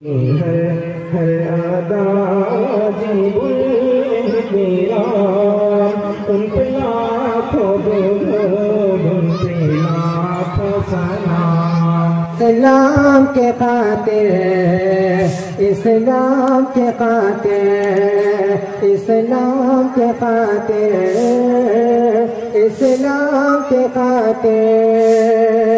ہر ادا جی تیرا ان پہ لاکھوں درود ان پہ لاکھوں سلام اسلام کے خاطر اسلام کے خاطر اسلام کے خاطر اسلام کے خاطر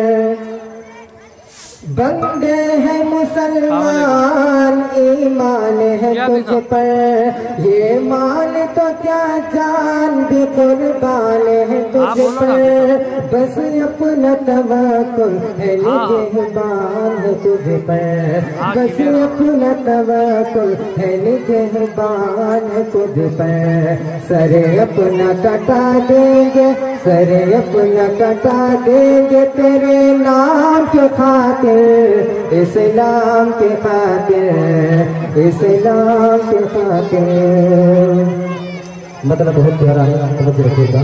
بندے ہیں مسلمان ایمان ہے تجھ پر یہ مال تو کیا جان بھی قربان ہے تجھ پر بس اپنا توکل ہے نگہبان ہے تجھ پر بس اپنا توکل ہے نگہبان ہے تجھ پر سر اپنا کٹا دیں گے سر اپنا کٹا دیں گے تیرے نام کے خاطر اسلام کے خاطر اسلام کے خاطر مطلب بہت پیارا ہے توجہ رکھیے گا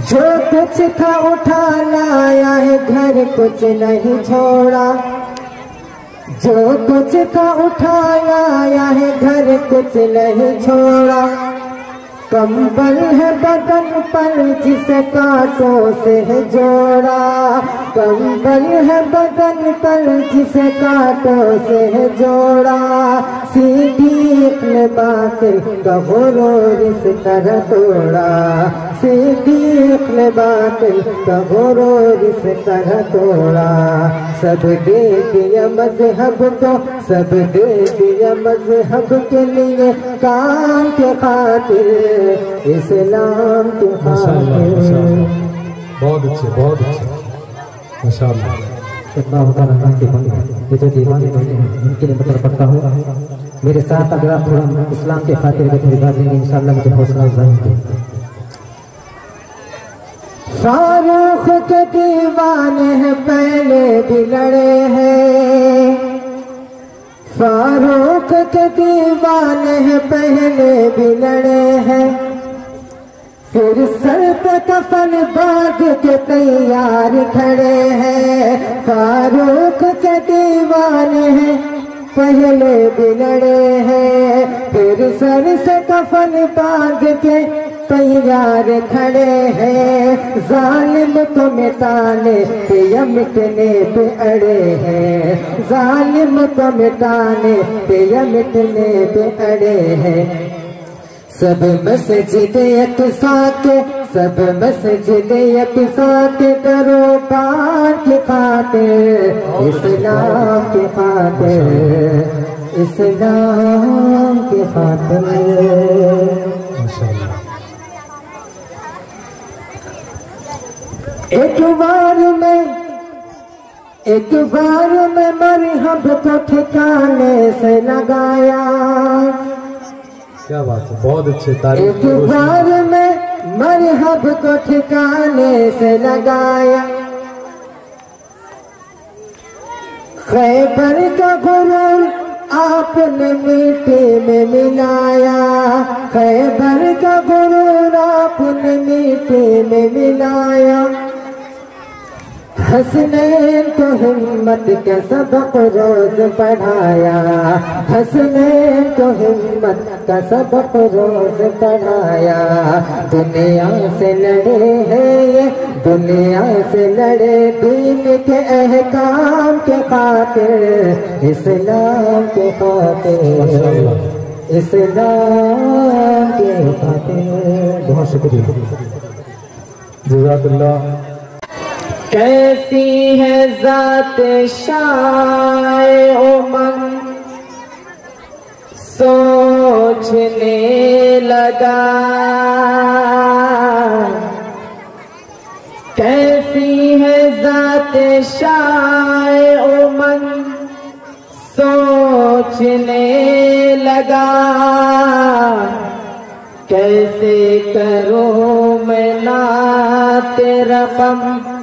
جو کچھ تھا اٹھا لایا ہے گھر کچھ نہیں چھوڑا جو کچھ تھا اٹھا لایا ہے گھر کچھ نہیں چھوڑا کمبل ہے بدن پر جسے کانٹوں سے ہے جوڑا کمبل ہے بدن پر جسے کانٹوں سے ہے جوڑا صدیق نے باطل کا غرور اس طرح توڑا صدیق نے باطل کا غرور اس طرح توڑا سب دے دیا مذہب کو سب دے دیا مذہب کے لیے کام کے خاطر اسلام کے خاطر بہت اچھے ماشاءاللہ اللہ تعالیٰ کے بندے جو دیوانے بندے ہیں ان کے لیے مطلب پڑھتا ہوں میرے ساتھ اگر آپ تھوڑا اسلام کے خاطر میں تھوڑی بات لیں گے انشاءاللہ مجھے حوصلہ افزائی ہوگی فاروق کے دیوانے ہیں پہلے بھی لڑے ہیں فاروق کے دیوانے ہیں پہلے بھی لڑے ہیں پھر سر پہ کفن باندھ کے تیار کھڑے ہیں فاروق کے دیوانے ہیں پہلے بھی لڑے ہیں پھر سر سے کفن باندھ کے تیار کھڑے ہیں ظالم کو مٹانے پہ یا مٹنے پہ اڑے ہیں ظالم کو مٹانے پہ یا مٹنے پہ اڑے ہیں سب مسجد اقصی کے سب مسجد اقصی کے دروبار کی خاطر اسلام کی خاطر اسلام کی خاطر ایک بار میں مرحب کو ٹھکانے سے لگایا کیا بات ہے بہت اچھے ایک بار میں مرحب کو ٹھکانے سے لگایا خیبر کا غرور آپ نے مٹی میں ملایا خیبر کا غرور آپ نے مٹی میں ملایا حسنین کو ہمت کا سبق روز پڑھایا حسنین کو ہمت کا سبق روز پڑھایا دنیا سے لڑے ہیں یہ دنیا سے لڑے دین کے احکام کے خاطر اسلام کے خاطر اسلام کے خاطر بہت شکریہ جزاک اللہ کیسی ہے ذات شائع امم سوچنے لگا کیسی ہے ذات شائع امم سوچنے لگا کیسے کروں میں نعت رقم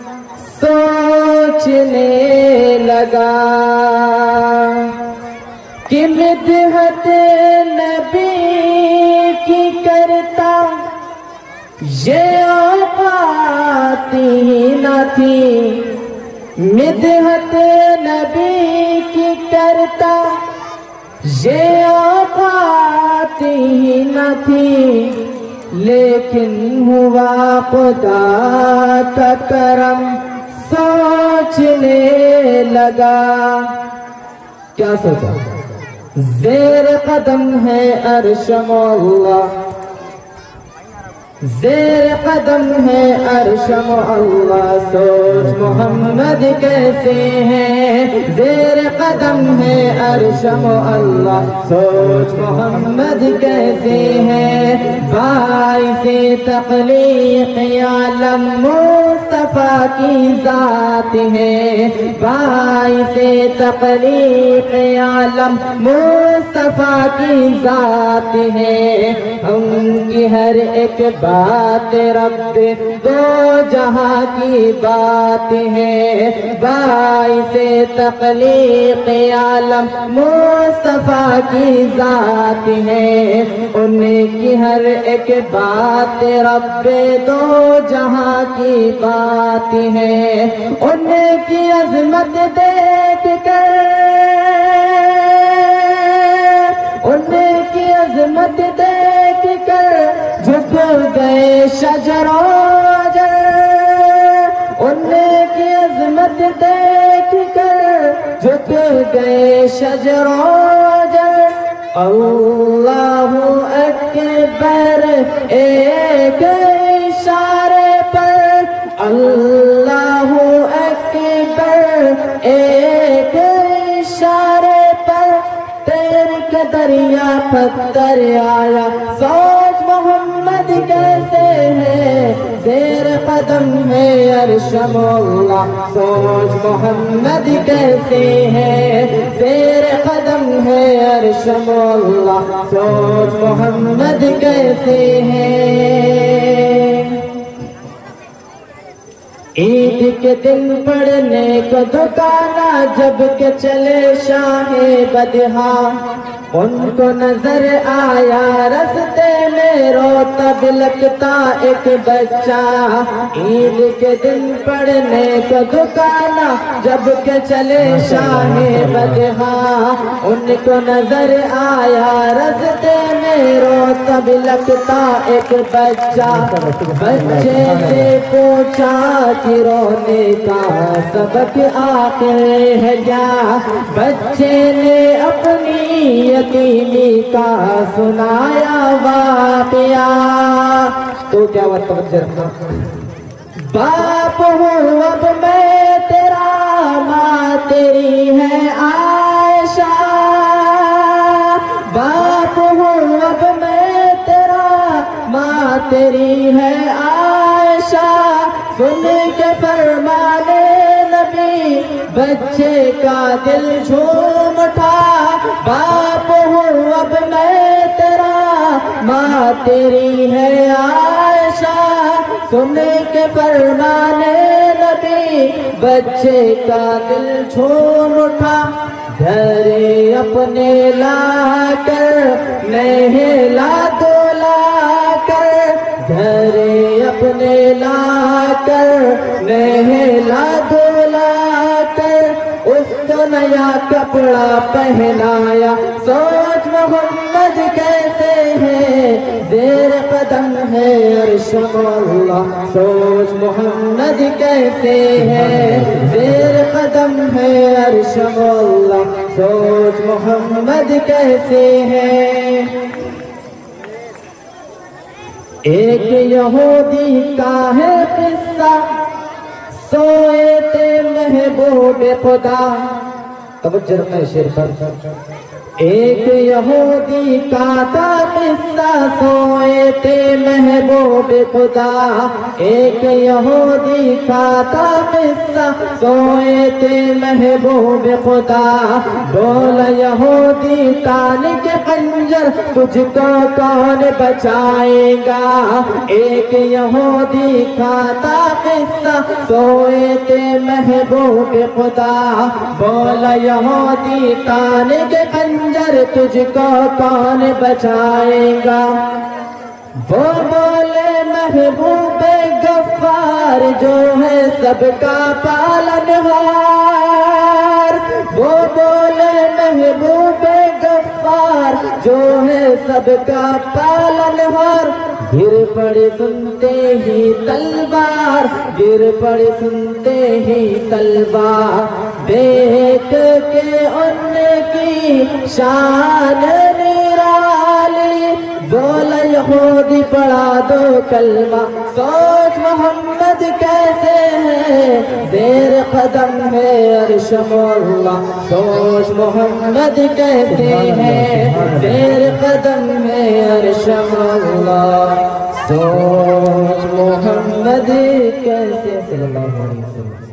سوچنے لگا کہ مدحت نبی کی کرتا یہ اوقات ہی نہ تھی مدحت نبی کی کرتا یہ اوقات ہی نہ تھی، لیکن ہوا خدا کا کرم، سوچنے لگا۔ کیا سوچا؟ زیر قدم ہے عرش اللہ، زیر قدم ہے عرش اللہ، سوچ محمد کیسے ہیں، زیر قدم ہے عرش اللہ، سوچ محمد کیسے ہیں، باعث تخلیق عالم مصطفیٰ کی ذات ہے، باعث تخلیق عالم مصطفیٰ کی ذات ہے، ہم کی ہر ایک بات رب دو جہاں کی بات ہے، باعث تخلیق عالم مصطفیٰ کی ذات ہے، ان کی ہر ایک بات رب دو جہاں کی بات ہے، ان کی عظمت دیکھ کر، ان کی عظمت دیکھ کر جھک گئے شجر و جر، ان کی عظمت دیکھ کر جھک گئے شجر و جر، اللہ اکبر ایک اشارے پر، اللہ اکبر ایک اشارے پر، تیر کے دریا پتھر آیا، سوچ محمد کیسے ہے، زیر قدم ہے عرش اللہ، سوچ محمد کیسے ہے، زیر قدم ہے عرش اللہ، سوچ محمد کیسے ہے۔ عید کے دن پڑھنے کو دکانا جب کہ چلے شاہ بدہا، ان کو نظر آیا رستے میں روتا بلکتا ایک بچہ، عید کے دن پڑھنے کو دکانا جب کہ چلے شاہ بدہا، ان کو نظر آیا رستے میں روتا بلکتا ایک بچہ، بچے سے پوچھا کہ رونے کا سبق آخر ہے کیا، بچے نے اپنی یتیمی کا سنایا واقعہ، تو کیا بات توجہ رکھنا، باپ ہوں اب میں تیرا، ماں تیری ہے عائشہ، باپ ہوں اب میں تیرا، ماں تیری ہے عائشہ، سن کے فرمانے نبی بچے کا دل جھوم اٹھا، باپ ہوں اب میں تیرا، ماں تیری ہے عائشہ، سن کے فرمانے نبی بچے کا دل جھوم اٹھا، گھر اپنے لا کر نہلا دھلا کر، گھر اپنے لا کر نہلا دھلا کر، اس کو نیا کپڑا پہنایا، سوچ محمد کیسے ہے، زیر قدم ہے عرش اللہ، سوچ محمد کیسے ہے، زیر قدم ہے عرش اللہ، سوچ محمد کیسے ہے۔ ایک یہودی کا ہے قصہ، سوئے تھے محبوب خدا، توجہ رکھنا شیر پر، ایک یہودی کا تھا قصہ، سوئے تھے محبوب خدا، ایک یہودی کا تھا قصہ، سوئے تھے محبوب خدا، بول یہودی تان کے خنجر تجھ کو کون بچائے گا، ایک یہودی کا تھا قصہ، سوئے تھے محبوب خدا، بول یہودی تان کے خنجر تجھ کو کون بچائے گا، وہ بولے محبوب غفار جو ہے سب کا پالنہار، وہ بولے محبوب غفار جو ہے سب کا پالنہار گر پڑے سنتے ہی تلوار گر پڑے سنتے ہی تلوار دیکھ کے ان کی شان نرالی بولا یہودی پڑھا دو کلمہ سوچ محمد کیسے ہیں زیر قدم ہے عرش مولا سوچ محمد کیسے ہیں زیر قدم ہے عرش مولا سوچ محمد کیسے صلی اللہ علیہ وسلم